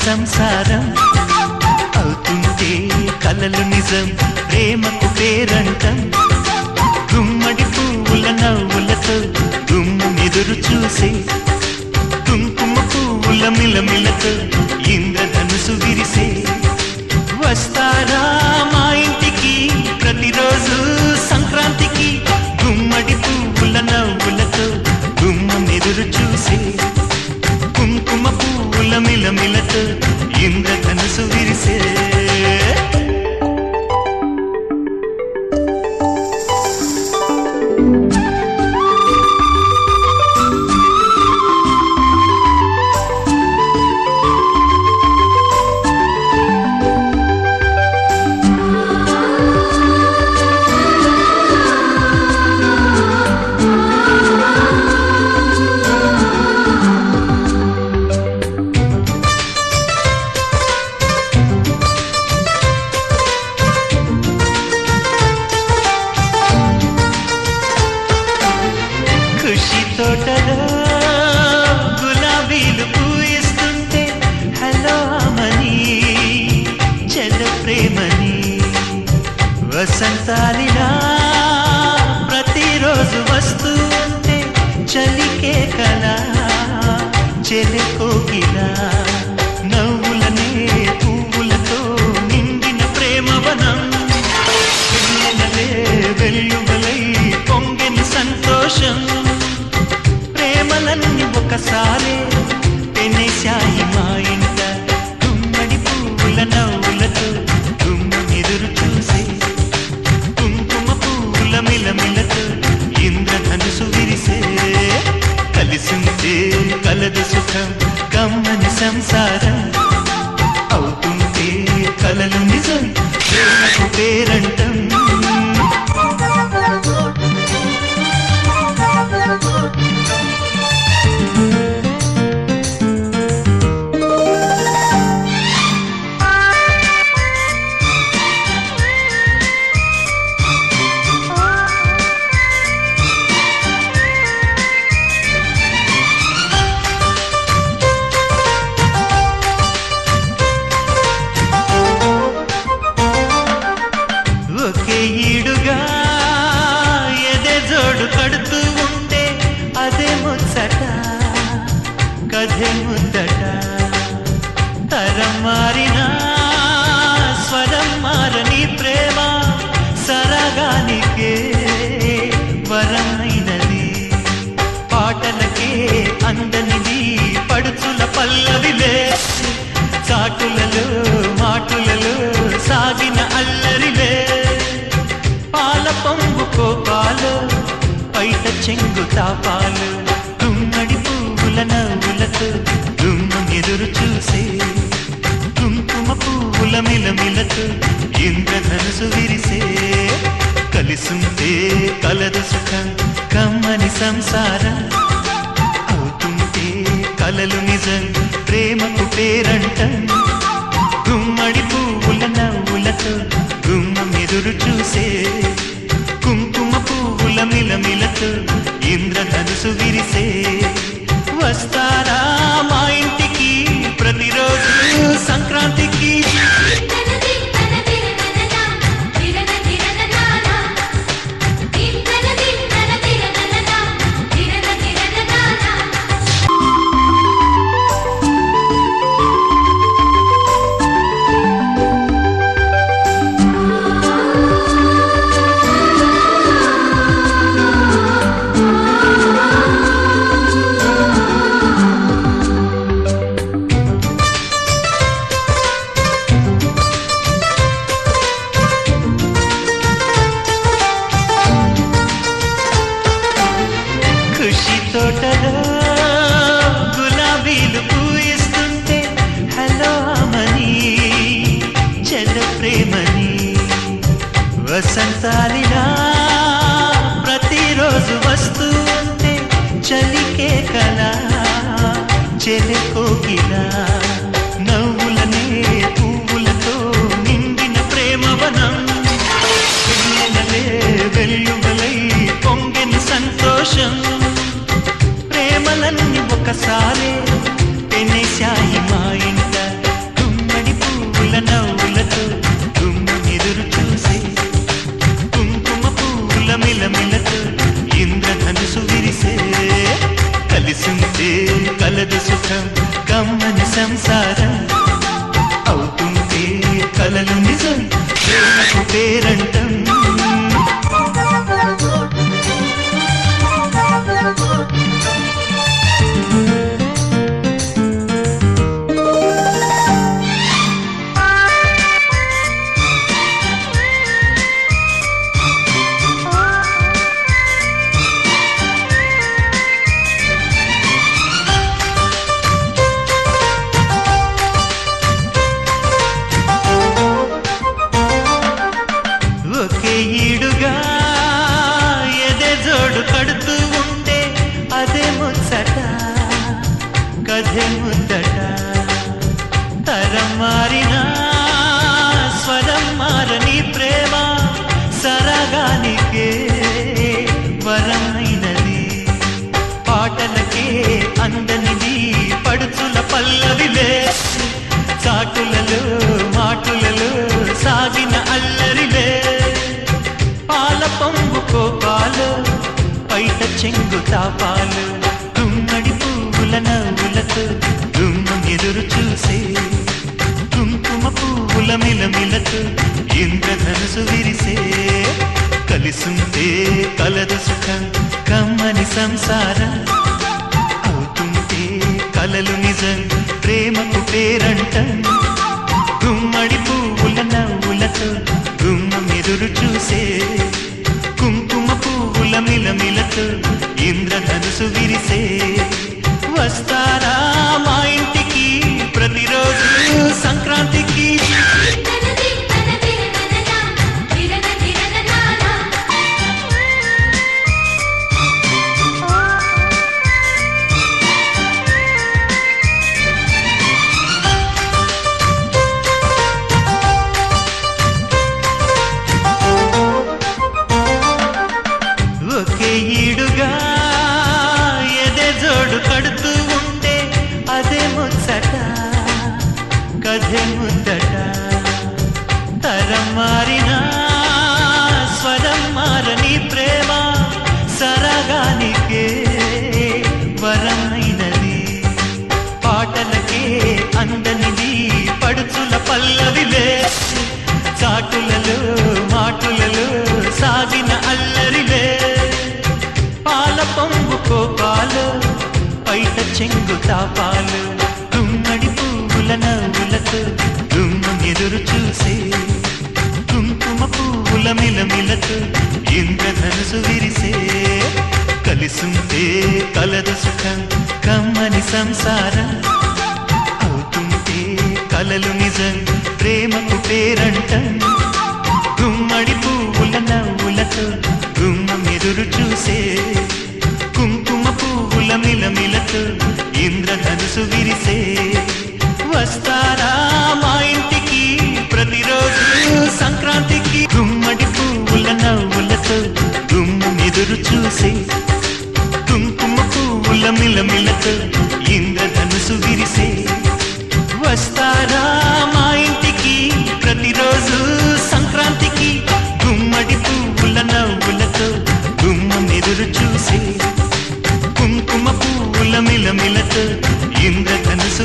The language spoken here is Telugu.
సంసారం అవుతుంటే కలలు నిజం ప్రేమకు పేరంటం గుమ్మడి పువ్వుల నవ్వులతో గుమ్మెదురు చూసే కుంకుమ పువ్వుల మిలమిలతో ఇంద్రధనుసు విరిసే వస్తారా మా ఇంటికి ప్రతిరోజు సంక్రాంతికి గుమ్మడి పువ్వుల నవ్వులతో గుమ్మెదురు చూసే కుంకుమ పువ్వుల మిలమిలతో ఇంద్రధనుసు విరిసే తోటలో గులాబీలు పూయిస్తుంటే హలో అమని చెల్ల ప్రేమని వసంతాలిలా ప్రతిరోజు వస్తూ ఉంటే చలికే కలా చెలి కోకిలా నవ్వులనే పువ్వులతో నిండిన ప్రేమవనం పిల్లలే వెల్లువలై పొంగిన సంతోషం ప్రేమలన్నీ ఒకసారే పెనేశాయి మా ఇంట గుమ్మడి పువ్వుల నవ్వులతో గుమ్మెదురు చూసే కుంకుమ పువ్వుల మిలమిలతో ఇంద్రధనుసు విరిసే కలిసిందే కలదు సుఖం కమ్మని సంసారం అవుతుంటే కలలు నిజం ప్రేమకు పేరంటం ఒకే ఈడుగా ఎదే జోడు కడుతూ ఉంటే అదే ముచ్చట కథే ముద్దట తరం మారినా స్వరం మారని ప్రేమ సరగానికే వరమైనది పాటలకే అందనిది పడుచుల పల్లవిలే చాటులలో మాటులలో సాగిన అల్లరిలే పాల పొంగు కోపాలు పైట చెంగు తాపాలు గుమ్మడి పువ్వుల నవ్వులతో గుమ్మెదురు చూసే కుంకుమ పువ్వుల మిలమిలతో ఇంద్రధనుసు విరిసే కలిసుంటే కలదు సుఖం కమ్మని సంసారం అవుతుంటే కలలు నిజం ప్రేమకు పేరంటం గుమ్మడి పువ్వుల నవ్వులతో గుమ్మెదురు చూసే కుంకుమ పువ్వుల మిలమిలతో ఇంద్రధనుసు విరిసే వస్తారా మా ఇంటికి ప్రతిరోజు సంక్రాంతికి తోటలో గులాబీలు పూయిస్తుంటే హలో అమని చెల్ల ప్రేమని వసంతాలిలా ప్రతిరోజు వస్తూ ఉంటే చలికే కలా చెలి కోకిలా నవ్వులనే పువ్వులతో నిండిన ప్రేమవనం పిల్లలే వెల్లువలై పొంగిన సంతోషం ప్రేమలన్నీ ఒకసారే పెనేశాయి మా ఇంట కథే ముద్దట తరం మారినా స్వరం మారని ప్రేమ సరగానికే వరమైనది పాటలకే అందనిది పడుచుల పల్లవిలే చాటులలో మాటులలో సాగిన అల్లరిలే పాల పొంగు కోపాలు పైట చెంగు తాపాలు గుమ్మడి పువ్వుల నవ్వులతో గుమ్మం ఎదురు చూసే కుంకుమ పువ్వుల మిలమిలతో ఇంద్రధనుసు విరిసే కలిసుంటే కలదు సుఖం కమ్మని సంసారం అవుతుంటే కలలు నిజం ప్రేమకు పేరంటం గుమ్మడి పువ్వుల నవ్వులతో గుమ్మం ఎదురు చూసే కుంకుమ పువ్వుల మిలమిలతో ఇంద్రధనుసు విరిసే వస్తారా మా ఇంటికి ప్రతిరోజు సంక్రాంతికి ఒకే ఈడుగా ఎదే జోడు కడుతూ ఉంటే అదే ముచ్చట కథే ముద్దట తరం మారినా స్వరం మారని ప్రేమ సరగానికే వరమైనది పాటలకే అందనిది పడుచుల పల్లవిలే చాటులలో మాటులలో సాగిన అల్లరిలే పాల పొంగు కోపాలు పైట చెంగు తాపాలు గుమ్మడి పువ్వుల నవ్వులతో గుమ్మం ఎదురు చూసే కుంకుమ పువ్వుల మిలమిలతో ఇంద్రధనుసు విరిసే కలిసుంటే కలదు సుఖం కమ్మని సంసారం అవుతుంటే కలలు నిజం ప్రేమకు పేరంటం గుమ్మడి పువ్వుల నవ్వులతో గుమ్మం ఎదురు చూసే కుంకుమ పువ్వుల మిలమిలతో ఇంద్రధనుసు విరిసే వస్తారా మా ఇంటికి ప్రతిరోజు సంక్రాంతికి గుమ్మడి పువ్వుల నవ్వులతో గుమ్మం ఎదురు చూసే కుంకుమ పువ్వుల మిలమిలతో ఇంద్రధనుసు విరిసే వస్తారా మా ఇంటికి ప్రతిరోజు సంక్రాంతికి గుమ్మడి పువ్వుల నవ్వులతో గుమ్మం ఎదురు చూసే కుంకుమ పువ్వుల మిలమిలతో ఇంద్రధనుసు